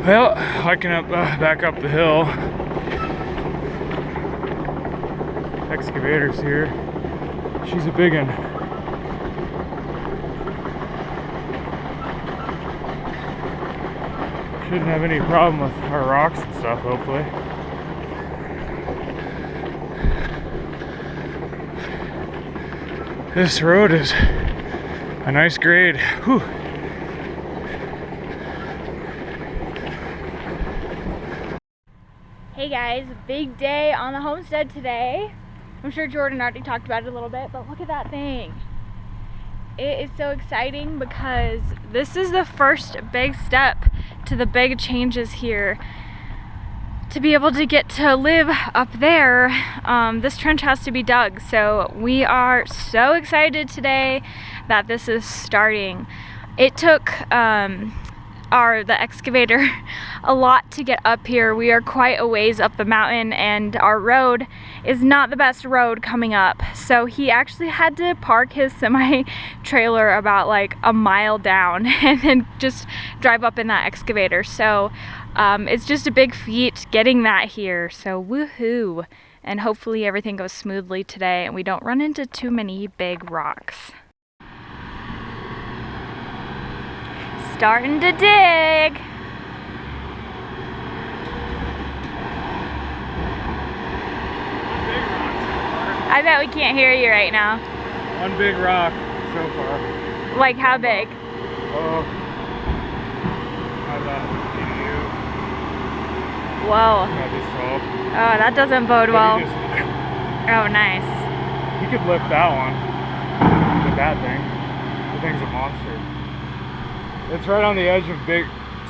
Well, hiking up, back up the hill. Excavator's here. She's a big one. Shouldn't have any problem with our rocks and stuff, hopefully. This road is a nice grade. Whew. Hey guys, big day on the homestead today. I'm sure Jordan already talked about it a little bit, but look at that thing. It is so exciting because this is the first big step to the big changes here. To be able to get to live up there, this trench has to be dug. So we are so excited today that this is starting. It took the excavator a lot to get up here. We are quite a ways up the mountain and our road is not the best road coming up. So he actually had to park his semi trailer about like a mile down and then just drive up in that excavator. So it's just a big feat getting that here. So woohoo. And hopefully everything goes smoothly today and we don't run into too many big rocks. Starting to dig. I bet we can't hear you right now. One big rock so far. Like how big? Oh, about you. Whoa. Not this tall. Oh, that doesn't bode well. Oh, nice. You could lift that one with that thing. The thing's a monster. It's right on the edge of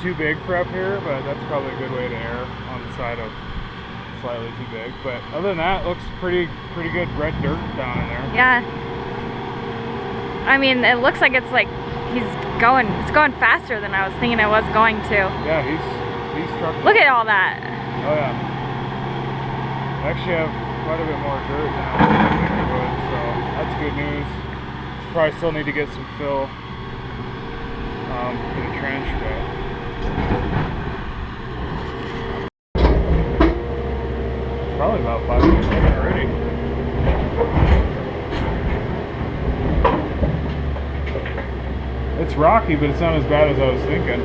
too big for up here, but that's probably a good way to err on the side of slightly too big. But other than that, it looks pretty good red dirt down in there. Yeah. I mean, it looks like it's going faster than I was thinking it was going to. Yeah, he's trucking. Look at all that. Oh yeah. I actually have quite a bit more dirt now than I think I would, so that's good news. Probably still need to get some fill for the trench, but it's probably about 5 minutes in already. It's rocky, but it's not as bad as I was thinking.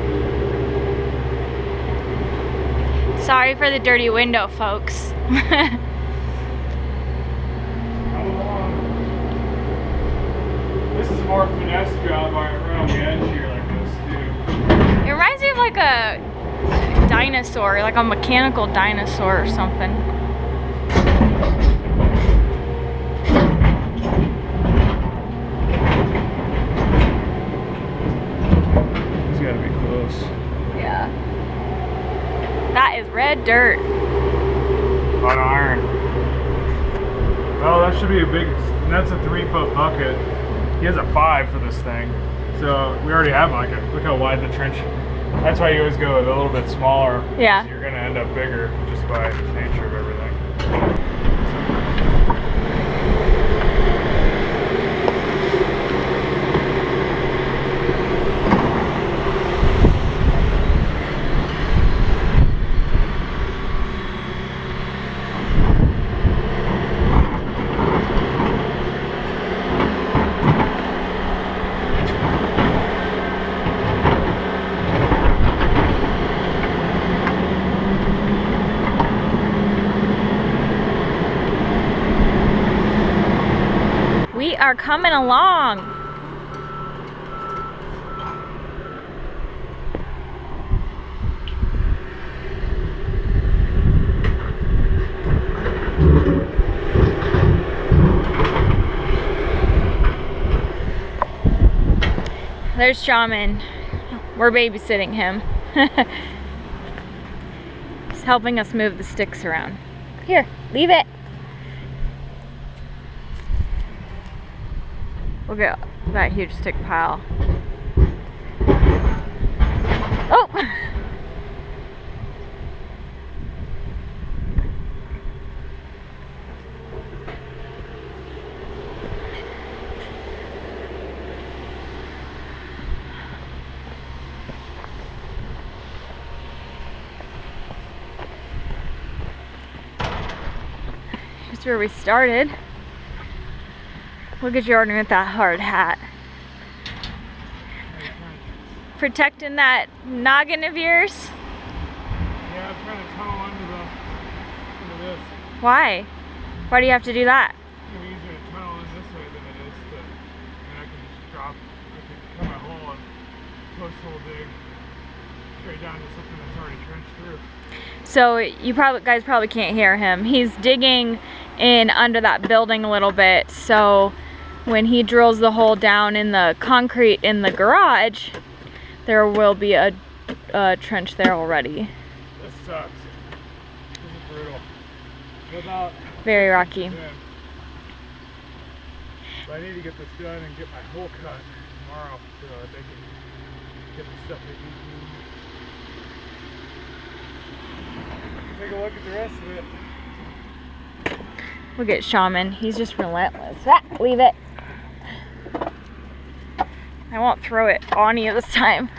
Sorry for the dirty window, folks. This is a more finesse job right on the edge here like this too. It reminds me of like a dinosaur, like a mechanical dinosaur or something. It's gotta be close. Yeah. That is red dirt. Hot iron. Oh, that should be a big, that's a 3-foot bucket. He has a 5 for this thing. So we already have like look how wide the trench. That's why you always go with a little bit smaller. Yeah. You're gonna end up bigger just by nature of everything. We are coming along. There's Shaman. We're babysitting him. He's helping us move the sticks around. Here, leave it. Look at that huge stick pile. Oh! That's where we started. Look at Jordan with that hard hat. Protecting that noggin of yours? Yeah, I'm trying to tunnel under this. Why? Why do you have to do that? It's easier to tunnel in this way than it is to, and I can just drop, I can cut my hole and post hole dig straight down to something that's already trenched through. So you guys probably can't hear him. He's digging in under that building a little bit, so when he drills the hole down in the concrete in the garage, there will be a trench there already. This sucks. This is brutal. About very rocky. But I need to get this done and get my hole cut tomorrow so that they can get the stuff they need to. Take a look at the rest of it. Look at Shaman. He's just relentless. Ah, leave it. I won't throw it on you this time.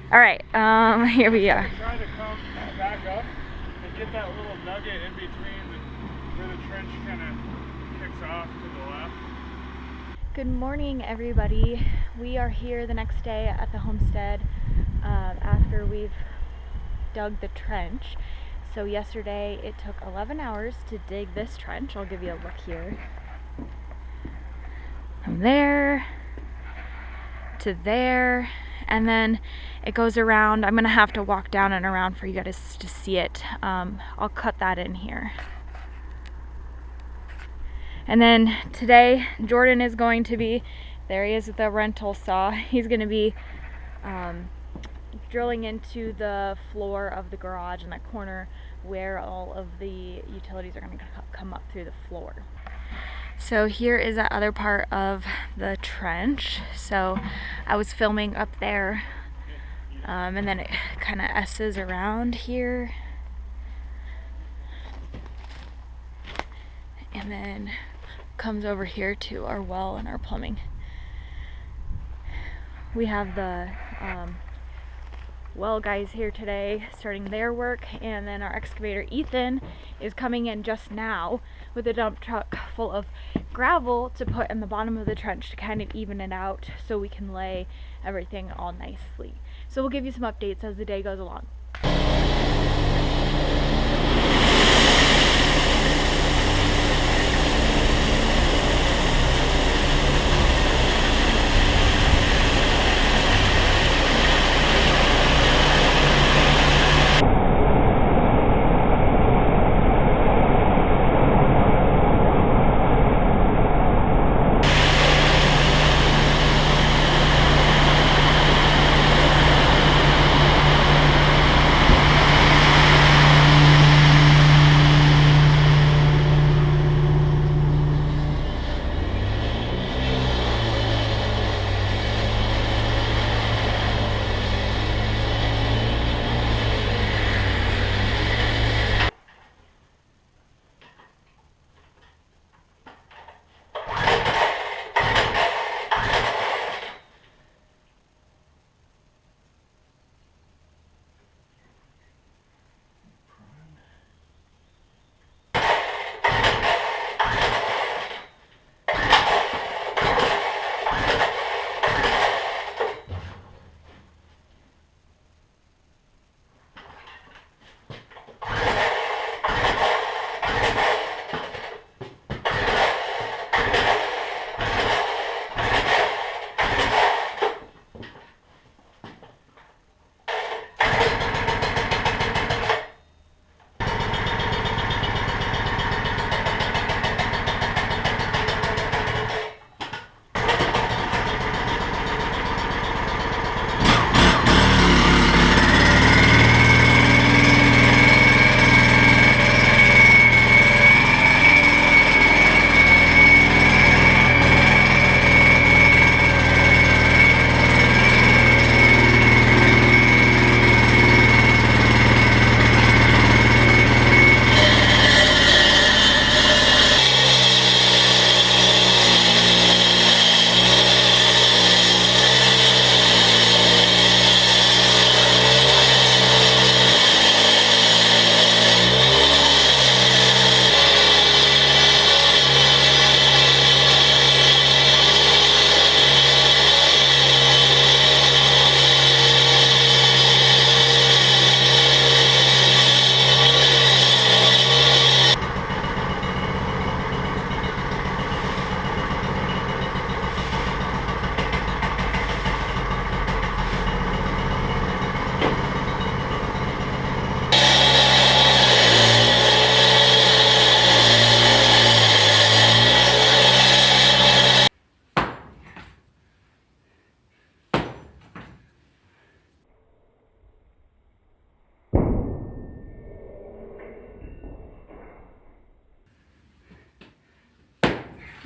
Alright, here we are. I'm trying to come back up and get that little nugget in between where the trench kind of kicks off to the left. Good morning, everybody. We are here the next day at the homestead after we've dug the trench. So yesterday it took 11 hours to dig this trench. I'll give you a look here. From there to there, and then it goes around. I'm gonna have to walk down and around for you guys to see it. I'll cut that in here. And then today Jordan is going to be, there he is with the rental saw, he's gonna be drilling into the floor of the garage in that corner where all of the utilities are gonna come up through the floor. So here is that other part of the trench. So I was filming up there, and then it kind of S's around here, and then comes over here to our well and our plumbing. We have the well guys here today starting their work, and then our excavator Ethan is coming in just now with a dump truck full of gravel to put in the bottom of the trench to kind of even it out so we can lay everything all nicely. So we'll give you some updates as the day goes along.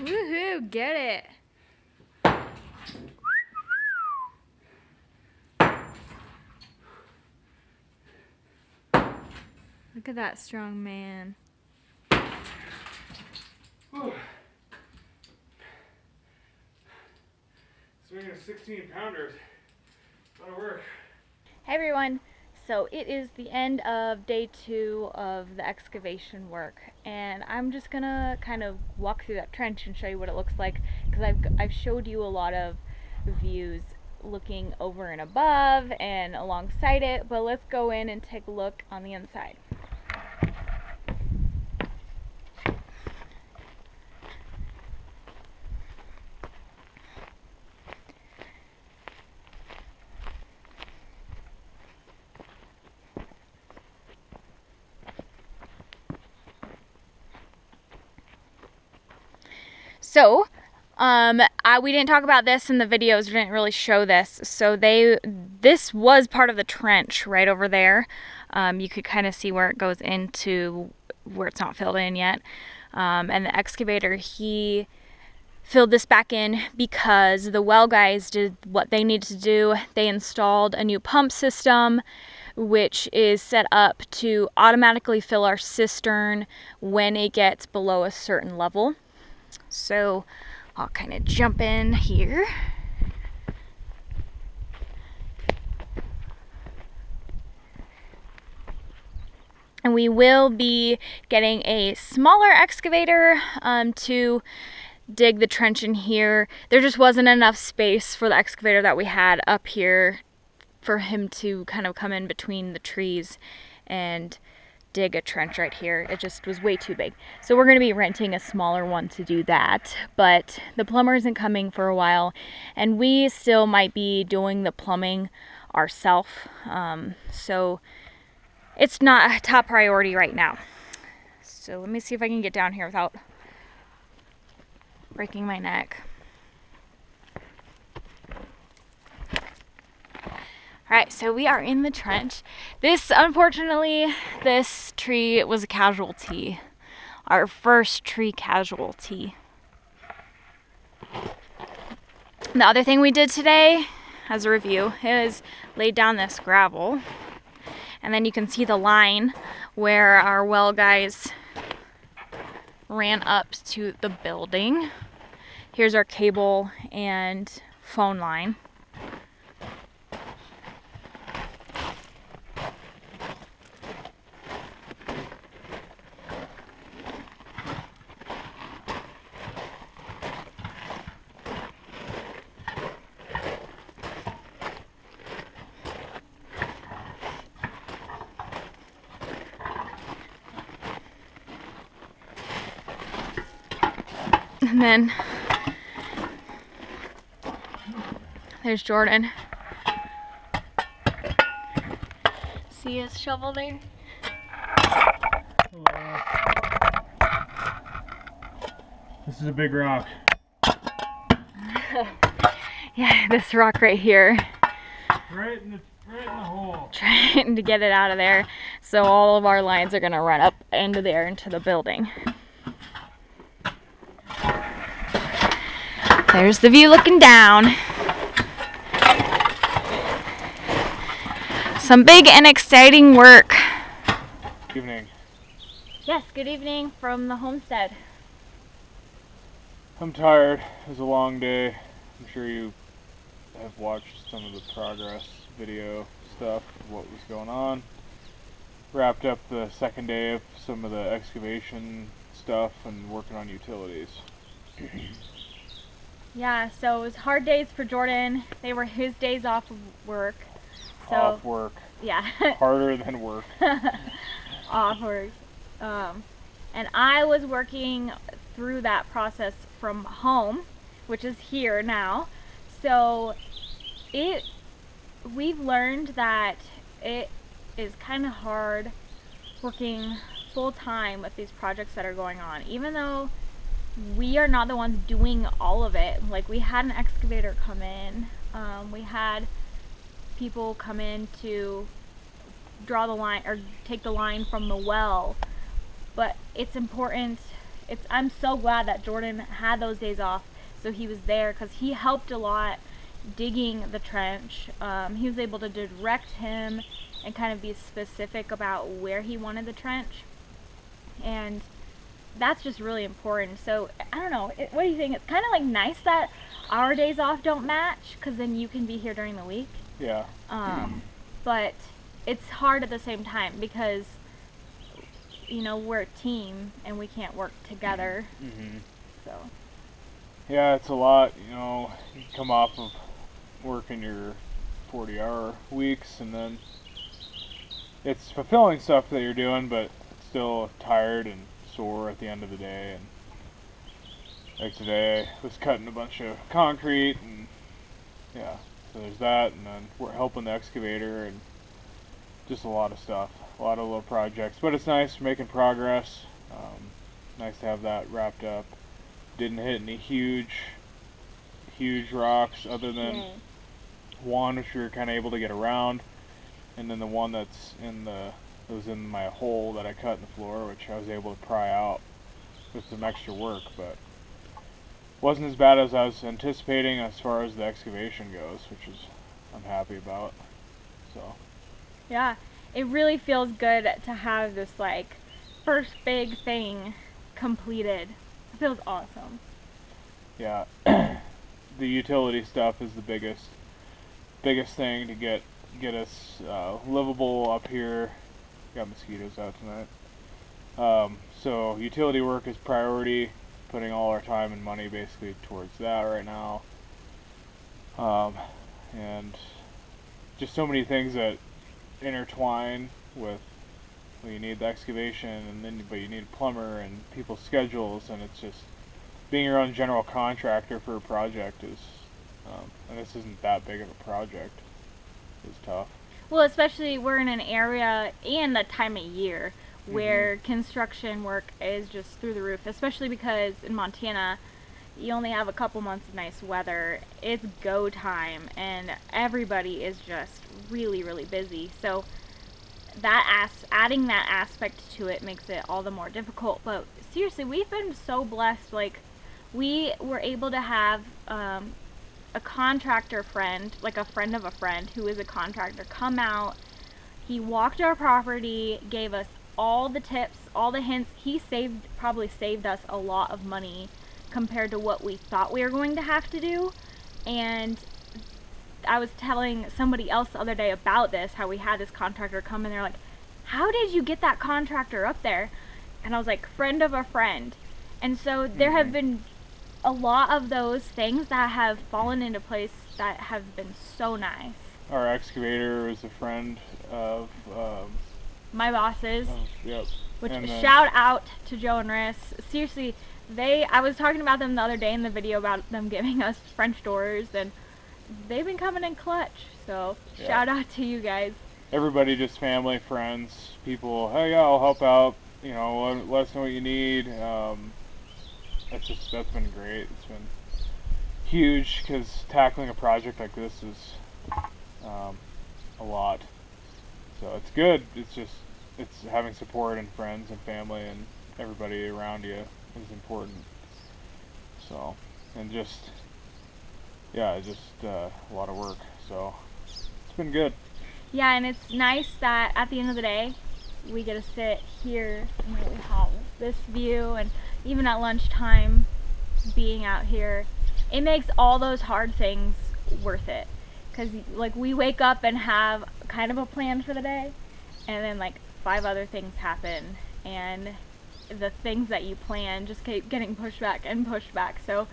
Woohoo, get it. Look at that strong man. Swinging a 16-pounder. A lot of work. Hey everyone. So it is the end of day 2 of the excavation work, and I'm just gonna kind of walk through that trench and show you what it looks like, because I've showed you a lot of views looking over and above and alongside it, but let's go in and take a look on the inside. So, we didn't talk about this in the videos, we didn't really show this. So this was part of the trench right over there. You could kind of see where it goes into where it's not filled in yet. And the excavator, he filled this back in because the well guys did what they needed to do. They installed a new pump system, which is set up to automatically fill our cistern when it gets below a certain level. So I'll kind of jump in here. And we will be getting a smaller excavator to dig the trench in here. There just wasn't enough space for the excavator that we had up here for him to kind of come in between the trees and dig a trench right here. It just was way too big. So we're going to be renting a smaller one to do that, but the plumber isn't coming for a while, and we still might be doing the plumbing ourselves. So it's not a top priority right now. So let me see if I can get down here without breaking my neck. Alright, so we are in the trench. Unfortunately, this tree was a casualty. Our first tree casualty. The other thing we did today, as a review, is laid down this gravel. And then you can see the line where our well guys ran up to the building. Here's our cable and phone line. And then there's Jordan. See his shovel there? Hello. This is a big rock. Yeah, this rock right here. Right in the hole. Trying to get it out of there. So all of our lines are gonna run up into there into the building. There's the view looking down. Some big and exciting work. Good evening. Yes, good evening from the homestead. I'm tired. It was a long day. I'm sure you have watched some of the progress video stuff, what was going on. Wrapped up the second day of some of the excavation stuff and working on utilities. Yeah, so it was hard days for Jordan. They were his days off of work. So, off work. Yeah. Harder than work. Off work. And I was working through that process from home, which is here now. So we've learned that it is kind of hard working full time with these projects that are going on, even though we are not the ones doing all of it. Like, we had an excavator come in, we had people come in to draw the line or take the line from the well, but it's important I'm so glad that Jordan had those days off, so he was there, because he helped a lot digging the trench. He was able to direct him and kind of be specific about where he wanted the trench, and that's just really important. So I don't know, what do you think? It's kind of like nice that our days off don't match, because then you can be here during the week. Yeah. But it's hard at the same time, because you know, we're a team and we can't work together. So yeah, it's a lot. You know, you come off of working your 40-hour weeks, and then it's fulfilling stuff that you're doing, but still tired and sore at the end of the day. And like today, I was cutting a bunch of concrete, and yeah, so there's that, and then we're helping the excavator, and just a lot of stuff, a lot of little projects. But it's nice, making progress. Nice to have that wrapped up. Didn't hit any huge rocks, other than one which we were kind of able to get around, and then the one that's was in my hole that I cut in the floor, which I was able to pry out with some extra work, but wasn't as bad as I was anticipating as far as the excavation goes, which is I'm happy about. So yeah, it really feels good to have this like first big thing completed. It feels awesome. Yeah. The utility stuff is the biggest thing to get us livable up here. Got mosquitoes out tonight. So utility work is priority, putting all our time and money basically towards that right now. And just so many things that intertwine with, well, you need the excavation, and then but you need a plumber and people's schedules, and it's just being your own general contractor for a project is, and this isn't that big of a project, is tough. Well, especially we're in an area and the time of year where construction work is just through the roof, especially because in Montana you only have a couple months of nice weather. It's go time, and everybody is just really, really busy. So that adding that aspect to it makes it all the more difficult. But seriously, we've been so blessed. Like, we were able to have a contractor friend, like a friend of a friend who is a contractor, come out. He walked our property, gave us all the tips, all the hints. He probably saved us a lot of money compared to what we thought we were going to have to do. And I was telling somebody else the other day about this, how we had this contractor come, and they're like, how did you get that contractor up there? And I was like, friend of a friend. And so there have been a lot of those things that have fallen into place that have been so nice. Our excavator is a friend of my bosses. Yep. Which, shout out to Joe and Riss. Seriously, I was talking about them the other day in the video about them giving us French doors, and they've been coming in clutch. So shout out to you guys. Everybody, just family, friends, people. Hey, yeah, I'll help out. You know, let us know what you need. That's been great. It's been huge, because tackling a project like this is a lot. So it's good. It's having support and friends and family and everybody around you is important. So, and just a lot of work. So it's been good. Yeah, and it's nice that at the end of the day, we get to sit here and we have this view, and even at lunchtime, being out here, it makes all those hard things worth it. Because like, we wake up and have kind of a plan for the day, and then like 5 other things happen, and the things that you plan just keep getting pushed back and pushed back. So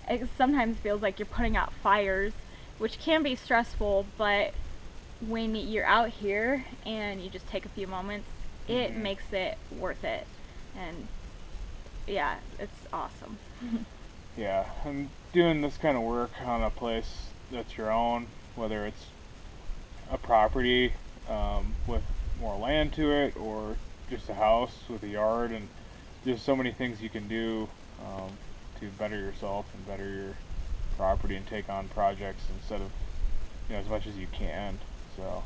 it sometimes feels like you're putting out fires, which can be stressful, but when you're out here and you just take a few moments, it makes it worth it. And yeah, it's awesome. Yeah, and doing this kind of work on a place that's your own, whether it's a property with more land to it, or just a house with a yard, and there's so many things you can do to better yourself and better your property and take on projects instead of, as much as you can. So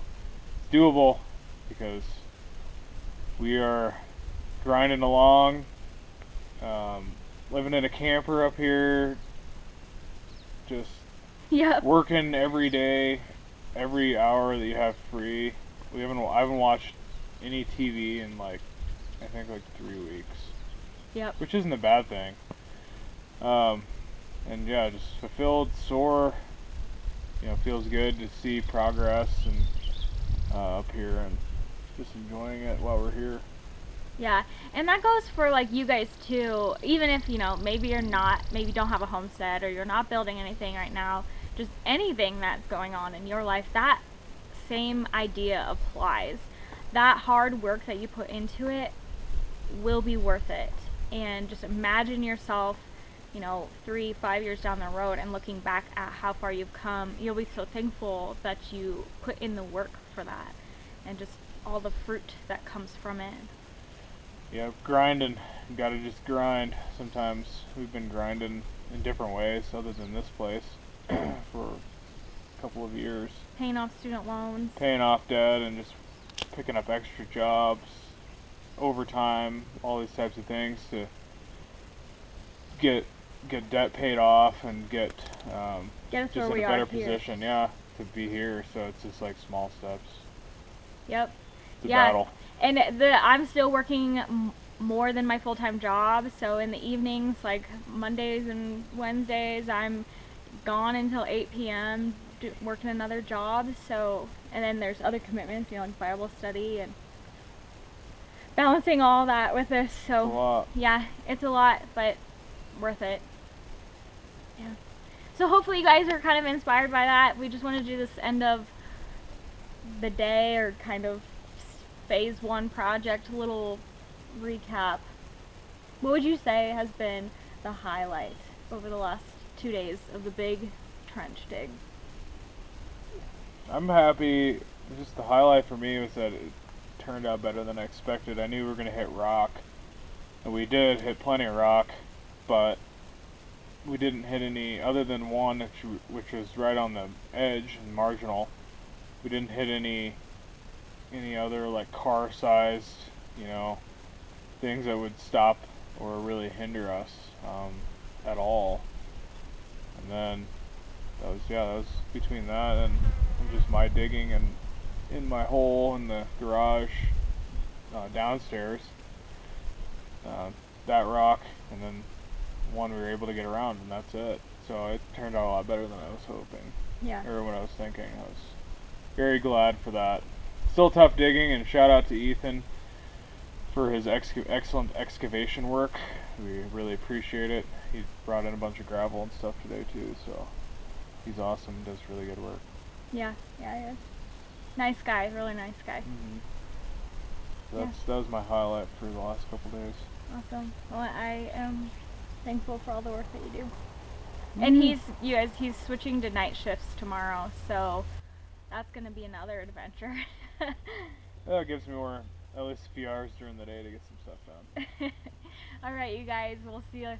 it's doable, because we are grinding along, Living in a camper up here, just Yep. working every day, every hour that you have free. I haven't watched any TV in like, I think like 3 weeks. Yep. Which isn't a bad thing. And yeah, just fulfilled, sore. Feels good to see progress and up here, and just enjoying it while we're here. Yeah, and that goes for like you guys too. Even if maybe maybe don't have a homestead, or you're not building anything right now, just anything that's going on in your life, that same idea applies. That hard work that you put into it will be worth it. And just imagine yourself 3-5 years down the road and looking back at how far you've come. You'll be so thankful that you put in the work for that, and just all the fruit that comes from it. Yeah, grinding. You gotta just grind. Sometimes we've been grinding in different ways other than this place for a couple of years. Paying off student loans. Paying off debt and just picking up extra jobs, overtime, all these types of things to get debt paid off and get us just where in we a are better here. position, yeah, to be here. So it's just like small steps. Yep. It's a battle. And I'm still working more than my full-time job, so in the evenings, like Mondays and Wednesdays, I'm gone until 8 p.m. Working another job. So, and then there's other commitments, like Bible study, and balancing all that with this. So It's a lot. yeah, it's a lot, but worth it. Yeah. So hopefully you guys are kind of inspired by that. We just want to do this end of the day, or kind of phase 1 project, little recap. What would you say has been the highlight over the last 2 days of the big trench dig? I'm happy. Just the highlight for me was that it turned out better than I expected. I knew we were going to hit rock, and we did hit plenty of rock, but we didn't hit any, other than one which was right on the edge and marginal. We didn't hit any other like car-sized, things that would stop or really hinder us at all. And then that was between that and just my digging and in my hole in the garage downstairs, that rock, and then one we were able to get around, and that's it. So it turned out a lot better than I was hoping. Yeah. Or what I was thinking. I was very glad for that. Still tough digging, and shout out to Ethan for his excellent excavation work. We really appreciate it. He brought in a bunch of gravel and stuff today too, so he's awesome. Does really good work. Yeah, he is. Nice guy, really nice guy. Mm-hmm. So that was my highlight for the last couple days. Awesome. Well, I am thankful for all the work that you do. And he's switching to night shifts tomorrow, so that's gonna be another adventure. It gives me at least a few hours during the day to get some stuff done. All right, you guys, we'll see you